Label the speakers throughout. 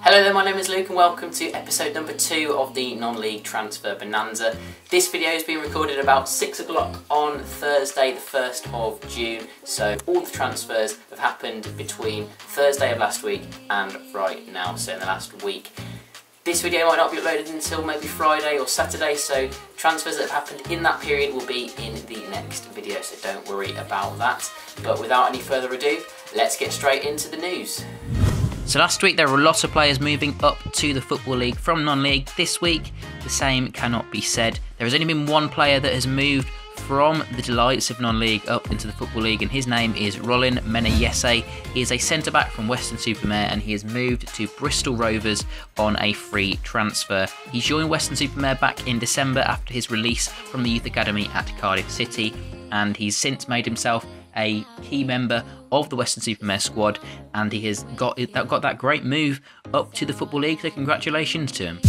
Speaker 1: Hello there, my name is Luke and welcome to episode number 2 of the non-league transfer bonanza. This video has been recorded about 6 o'clock on Thursday the 1st of June, so all the transfers have happened between Thursday of last week and right now, so in the last week. This video might not be uploaded until maybe Friday or Saturday, so transfers that have happened in that period will be in the next video, so don't worry about that. But without any further ado, let's get straight into the news.
Speaker 2: So last week there were a lot of players moving up to the Football League from non-league. This week the same cannot be said. There has only been one player that has moved from the delights of non-league up into the Football League, and his name is Rolin Menayese. He is a centre-back from Weston-super-Mare and he has moved to Bristol Rovers on a free transfer. He joined Weston-super-Mare back in December after his release from the Youth Academy at Cardiff City, and he's since made himself a key member of the Weston-super-Mare squad, and he has got that great move up to the Football League, so congratulations to him.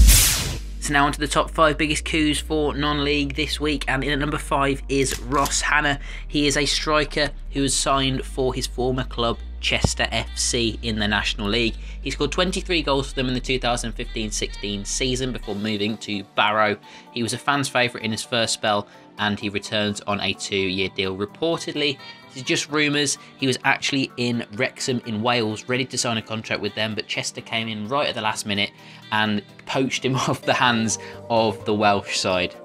Speaker 2: So now on to the top 5 biggest coups for non-league this week, and in at number 5 is Ross Hannah. He is a striker who has signed for his former club Chester FC in the National League. He scored 23 goals for them in the 2015-16 season before moving to Barrow. He was a fan's favourite in his first spell and he returns on a 2-year deal. Reportedly, this is just rumours, he was actually in Wrexham in Wales ready to sign a contract with them, but Chester came in right at the last minute and poached him off the hands of the Welsh side.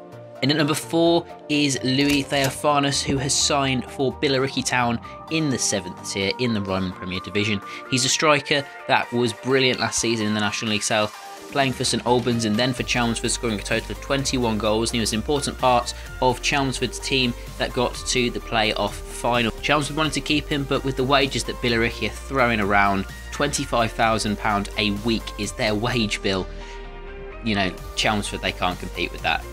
Speaker 2: And at number 4 is Louis Theophanous, who has signed for Billericay Town in the 7th tier in the Ryman Premier Division. He's a striker that was brilliant last season in the National League South, playing for St Albans and then for Chelmsford, scoring a total of 21 goals, and he was an important part of Chelmsford's team that got to the playoff final. Chelmsford wanted to keep him, but with the wages that Billericay are throwing around, £25,000 a week is their wage bill. You know, Chelmsford, they can't compete with that.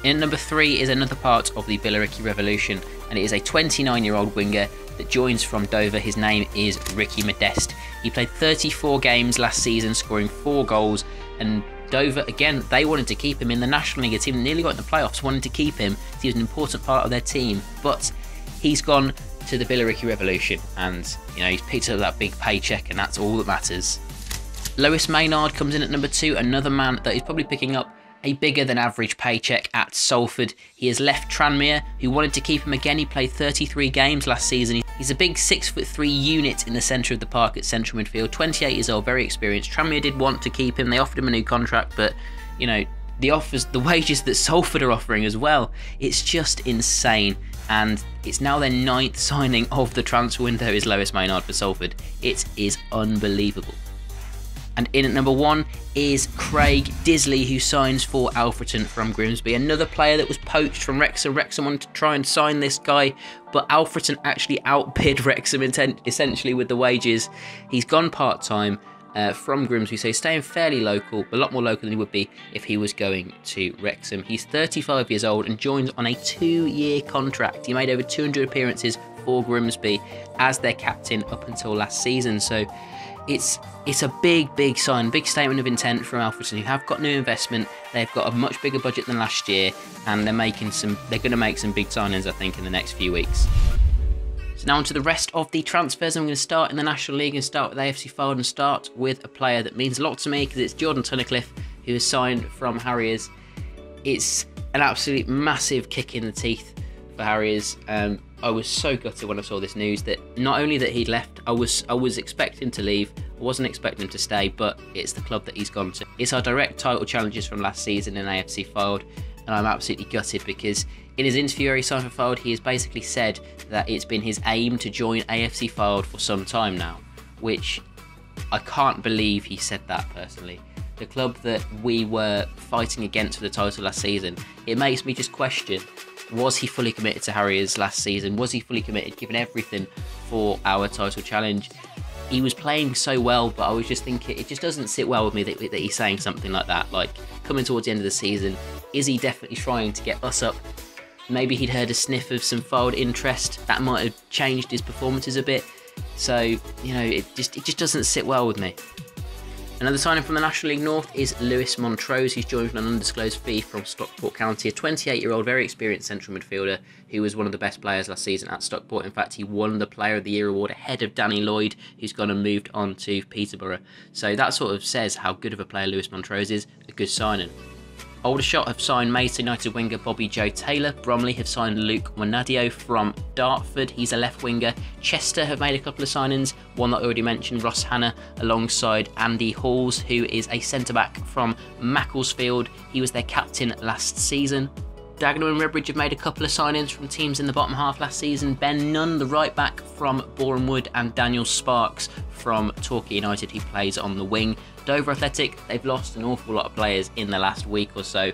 Speaker 2: In number 3 is another part of the Billericay Revolution, and it is a 29-year-old winger that joins from Dover. His name is Ricky Modeste. He played 34 games last season, scoring 4 goals, and Dover, again, they wanted to keep him in the National League. A team that nearly got in the playoffs wanted to keep him. He was an important part of their team, but he's gone to the Billericay Revolution, and you know, he's picked up that big paycheck, and that's all that matters. Lewis Maynard comes in at number 2, another man that is probably picking up a bigger than average paycheck at Salford. He has left Tranmere, who wanted to keep him again. He played 33 games last season. He's a big 6'3" unit in the centre of the park at central midfield, 28 years old, very experienced. Tranmere did want to keep him. They offered him a new contract, but you know, the wages that Salford are offering as well, it's just insane. And it's now their 9th signing of the transfer window is Lewis Maynard for Salford. It is unbelievable. And in at number 1 is Craig Disley, who signs for Alfreton from Grimsby. Another player that was poached from Wrexham. Wrexham wanted to try and sign this guy, but Alfreton actually outbid Wrexham essentially with the wages. He's gone part-time from Grimsby, so he's staying fairly local, a lot more local than he would be if he was going to Wrexham. He's 35 years old and joins on a 2-year contract. He made over 200 appearances for Grimsby as their captain up until last season, so it's a big sign, big statement of intent from Alfreton, who have got new investment. They've got a much bigger budget than last year, and they're going to make some big signings, I think, in the next few weeks. So now on to the rest of the transfers. I'm going to start in the National League and start with AFC Fylde and start with a player that means a lot to me because it's Jordan Tunnicliffe, who has signed from Harriers. It's an absolute massive kick in the teeth for Harriers. I was so gutted when I saw this news that not only that he'd left, I was expecting to leave. I wasn't expecting him to stay, but it's the club that he's gone to. It's our direct title challenges from last season in AFC Fylde, and I'm absolutely gutted because in his interview where he signed for Fylde, he has basically said that it's been his aim to join AFC Fylde for some time now, which I can't believe he said that personally. The club that we were fighting against for the title last season, it makes me just question, was he fully committed to Harriers last season? Was he fully committed, given everything for our title challenge? He was playing so well, but I was just thinking, it just doesn't sit well with me that he's saying something like that. Like, coming towards the end of the season, is he definitely trying to get us up? Maybe he'd heard a sniff of some Fylde interest. That might have changed his performances a bit. So, you know, it just doesn't sit well with me. Another signing from the National League North is Lewis Montrose, who's joined on an undisclosed fee from Stockport County, a 28-year-old, very experienced central midfielder who was one of the best players last season at Stockport. In fact, he won the Player of the Year award ahead of Danny Lloyd, who's gone and moved on to Peterborough. So that sort of says how good of a player Lewis Montrose is, a good signing. Aldershot have signed Maidstone United winger Bobby Joe Taylor. Bromley have signed Luke Wanadio from Dartford. He's a left winger. Chester have made a couple of signings. One that I already mentioned, Ross Hanna, alongside Andy Halls, who is a centre-back from Macclesfield. He was their captain last season. Dagenham and Redbridge have made a couple of signings from teams in the bottom half last season. Ben Nunn, the right-back from Boreham Wood, and Daniel Sparks from Torquay United, who plays on the wing. Dover Athletic, they've lost an awful lot of players in the last week or so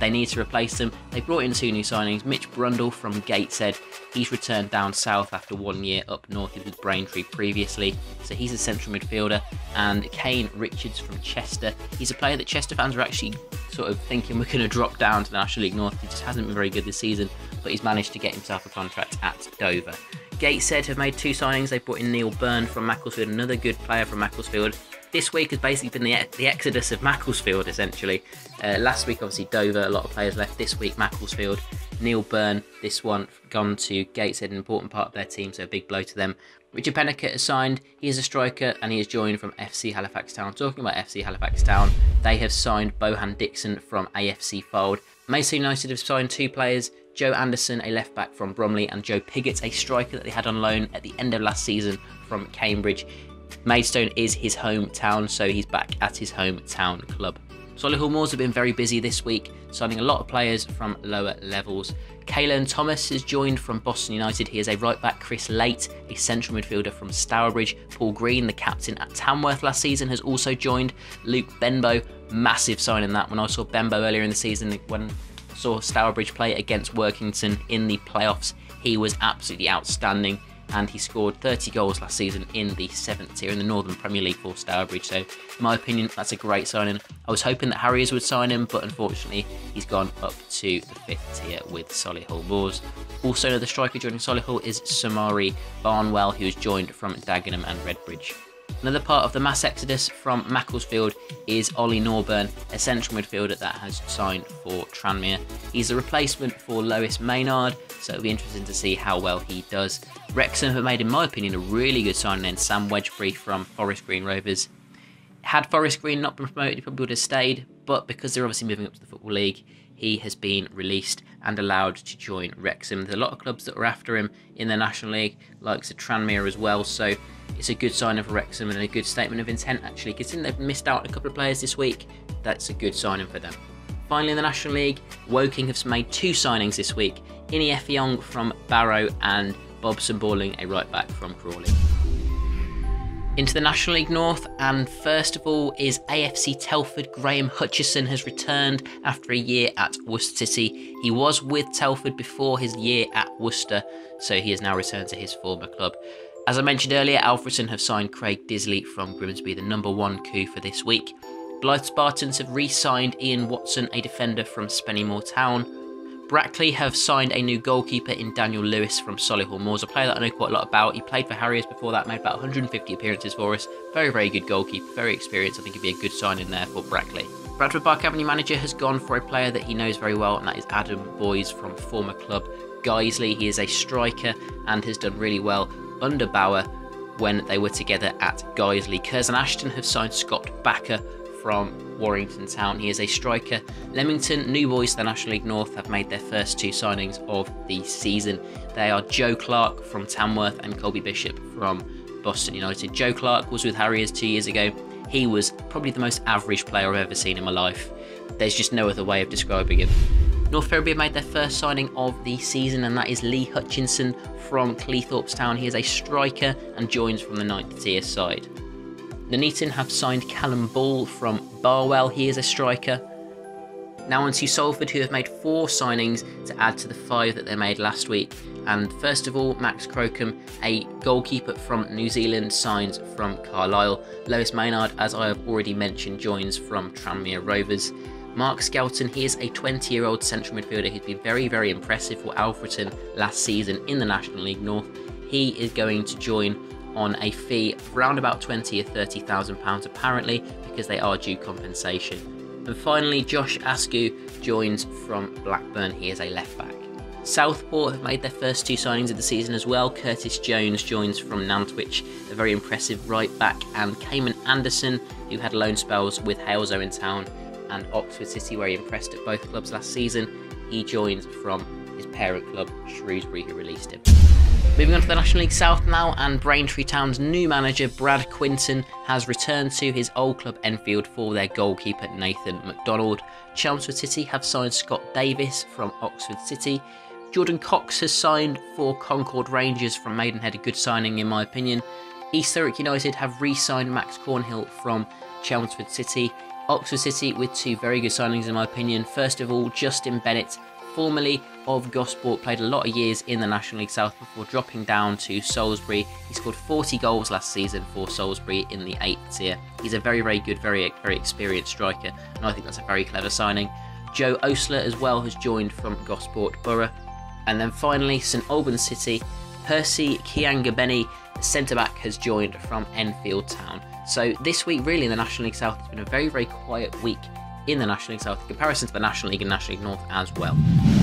Speaker 2: they need to replace them. They brought in 2 new signings. Mitch Brundle from Gateshead, he's returned down south after 1 year up north with Braintree previously, so he's a central midfielder. And Kane Richards from Chester, he's a player that Chester fans are actually sort of thinking we're going to drop down to the National League North. He just hasn't been very good this season, but he's managed to get himself a contract at Dover. Gateshead have made 2 signings. They've brought in Neil Byrne from Macclesfield, another good player from Macclesfield. This week has basically been the exodus of Macclesfield, essentially. Last week, obviously, Dover, a lot of players left. This week, Macclesfield. Neil Byrne, this one, gone to Gateshead, an important part of their team, so a big blow to them. Richard Pennicott has signed. He is a striker, and he has joined from FC Halifax Town. Talking about FC Halifax Town, they have signed Bohan Dixon from AFC Fold. Maidstone United have signed 2 players. Joe Anderson, a left-back from Bromley, and Joe Piggott, a striker that they had on loan at the end of last season from Cambridge. Maidstone is his hometown, so he's back at his hometown club. Solihull Moors have been very busy this week, signing a lot of players from lower levels. Caelan Thomas has joined from Boston United. He is a right-back. Chris Late, a central midfielder from Stourbridge. Paul Green, the captain at Tamworth last season, has also joined. Luke Benbow, massive signing that. When I saw Benbow earlier in the season, when I saw Stourbridge play against Workington in the playoffs, he was absolutely outstanding. And he scored 30 goals last season in the 7th tier in the Northern Premier League for Stourbridge. So, in my opinion, that's a great signing. I was hoping that Harriers would sign him, but unfortunately, he's gone up to the 5th tier with Solihull Moors. Also, another striker joining Solihull is Samari Barnwell, who's joined from Dagenham and Redbridge. Another part of the mass exodus from Macclesfield is Ollie Norburn, a central midfielder that has signed for Tranmere. He's a replacement for Lois Maynard, so it'll be interesting to see how well he does. Wrexham have made, in my opinion, a really good signing in Sam Wedgbury from Forest Green Rovers. Had Forest Green not been promoted, he probably would have stayed, but because they're obviously moving up to the Football League, he has been released and allowed to join Wrexham. There's a lot of clubs that are after him in the National League, like Tranmere as well, so it's a good signing for Wrexham and a good statement of intent, actually. Considering they've missed out on a couple of players this week, that's a good signing for them. Finally, in the National League, Woking have made 2 signings this week. Ini Effiong from Barrow and Bob Samborling, a right-back from Crawley. Into the National League North, and first of all is AFC Telford. Graham Hutchison has returned after a year at Worcester City. He was with Telford before his year at Worcester, so he has now returned to his former club. As I mentioned earlier, Alfreton have signed Craig Disley from Grimsby, the #1 coup for this week. Blythe Spartans have re-signed Ian Watson, a defender from Spennymoor Town. Brackley have signed a new goalkeeper in Daniel Lewis from Solihull Moors, a player that I know quite a lot about. He played for Harriers before that, made about 150 appearances for us. Very, very good goalkeeper, very experienced. I think he'd be a good signing there for Brackley. Bradford Park Avenue manager has gone for a player that he knows very well, and that is Adam Boyes from former club Guiseley. He is a striker and has done really well under Bauer when they were together at Guiseley. Curzon Ashton have signed Scott Backer from Warrington Town. He is a striker. Leamington, new boys to the National League North, have made their first 2 signings of the season. They are Joe Clark from Tamworth and Colby Bishop from Boston United. Joe Clark was with Harriers 2 years ago. He was probably the most average player I've ever seen in my life. There's just no other way of describing him. North Ferriby have made their first signing of the season, and that is Lee Hutchinson from Cleethorpes Town. He is a striker and joins from the 9th tier side. Nuneaton have signed Callum Ball from Barwell. He is a striker. Now on to Salford, who have made 4 signings to add to the 5 that they made last week. And first of all, Max Crocombe, a goalkeeper from New Zealand, signs from Carlisle. Lois Maynard, as I have already mentioned, joins from Tranmere Rovers. Mark Skelton, he is a 20-year-old central midfielder who's been very, very impressive for Alfreton last season in the National League North. He is going to join on a fee of around about £20,000 or £30,000 apparently, because they are due compensation. And finally, Josh Askew joins from Blackburn. He is a left back. Southport have made their first 2 signings of the season as well. Curtis Jones joins from Nantwich, a very impressive right back, and Cayman Anderson, who had loan spells with Halesoe in Town and Oxford City, where he impressed at both clubs last season. He joins from his parent club, Shrewsbury, who released him. Moving on to the National League South now, and Braintree Town's new manager, Brad Quinton, has returned to his old club Enfield for their goalkeeper, Nathan McDonald. Chelmsford City have signed Scott Davis from Oxford City. Jordan Cox has signed for Concord Rangers from Maidenhead, a good signing in my opinion. East Thurrock United have re-signed Max Cornhill from Chelmsford City. Oxford City with 2 very good signings in my opinion. First of all, Justin Bennett, formerly of Gosport, played a lot of years in the National League South before dropping down to Salisbury. He scored 40 goals last season for Salisbury in the 8th tier. He's a very, very good, very experienced striker, and I think that's a very clever signing. Joe Osler as well has joined from Gosport Borough. And then finally, St Albans City, Percy Kiangabeni, centre-back, has joined from Enfield Town. So this week, really, in the National League South, has been a very, very quiet week in the National League South in comparison to the National League and National League North as well.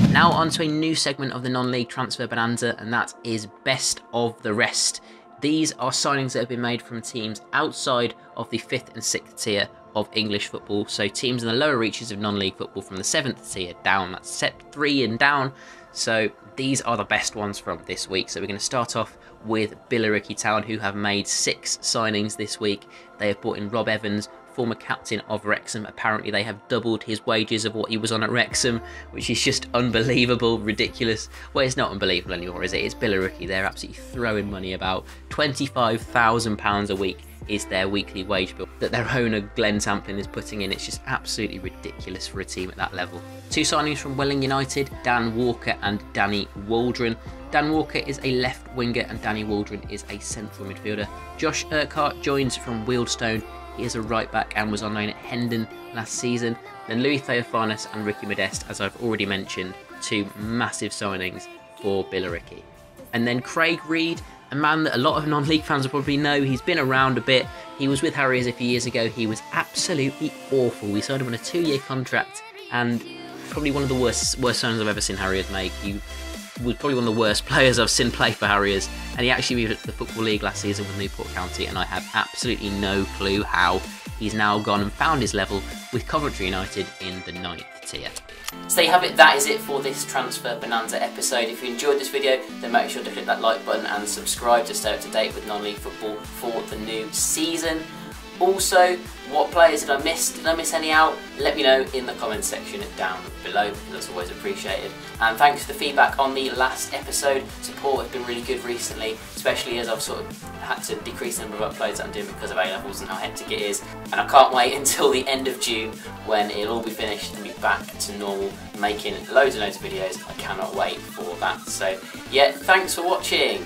Speaker 2: Now on to a new segment of the non-league transfer bonanza, and that is Best of the Rest. These are signings that have been made from teams outside of the 5th and 6th tier of English football, so teams in the lower reaches of non-league football from the 7th tier down, that's set 3 and down. So these are the best ones from this week. So we're going to start off with Billericay Town, who have made 6 signings this week. They have brought in Rob Evans, former captain of Wrexham. Apparently they have doubled his wages of what he was on at Wrexham, which is just unbelievable, ridiculous. Well, it's not unbelievable anymore, is it? It's Billericay. They're absolutely throwing money about. £25,000 a week is their weekly wage bill that their owner Glenn Tamplin is putting in. It's just absolutely ridiculous for a team at that level. 2 signings from Welling United, Dan Walker and Danny Waldron. Dan Walker is a left winger and Danny Waldron is a central midfielder. Josh Urquhart joins from Wealdstone. He is a right back and was on loan at Hendon last season. Then Louis Theophanis and Ricky Modeste, as I've already mentioned, 2 massive signings for Billericay. And then Craig Reed, a man that a lot of non-league fans will probably know. He's been around a bit. He was with Harriers a few years ago. He was absolutely awful. We signed him on a 2-year contract, and probably one of the worst signings I've ever seen Harriers make. He was probably one of the worst players I've seen play for Harriers, and he actually moved up to the Football League last season with Newport County, and I have absolutely no clue how. He's now gone and found his level with Coventry United in the 9th tier.
Speaker 1: So there you have it, that is it for this Transfer Bonanza episode. If you enjoyed this video, then make sure to click that like button and subscribe to stay up to date with non-league football for the new season. Also, what players did I miss? Did I miss any out? Let me know in the comments section down below, that's always appreciated. And thanks for the feedback on the last episode. Support has been really good recently, especially as I've sort of had to decrease the number of uploads that I'm doing because of A-levels and how hectic it is. And I can't wait until the end of June when it'll all be finished and be back to normal, making loads and loads of videos. I cannot wait for that. So yeah, thanks for watching.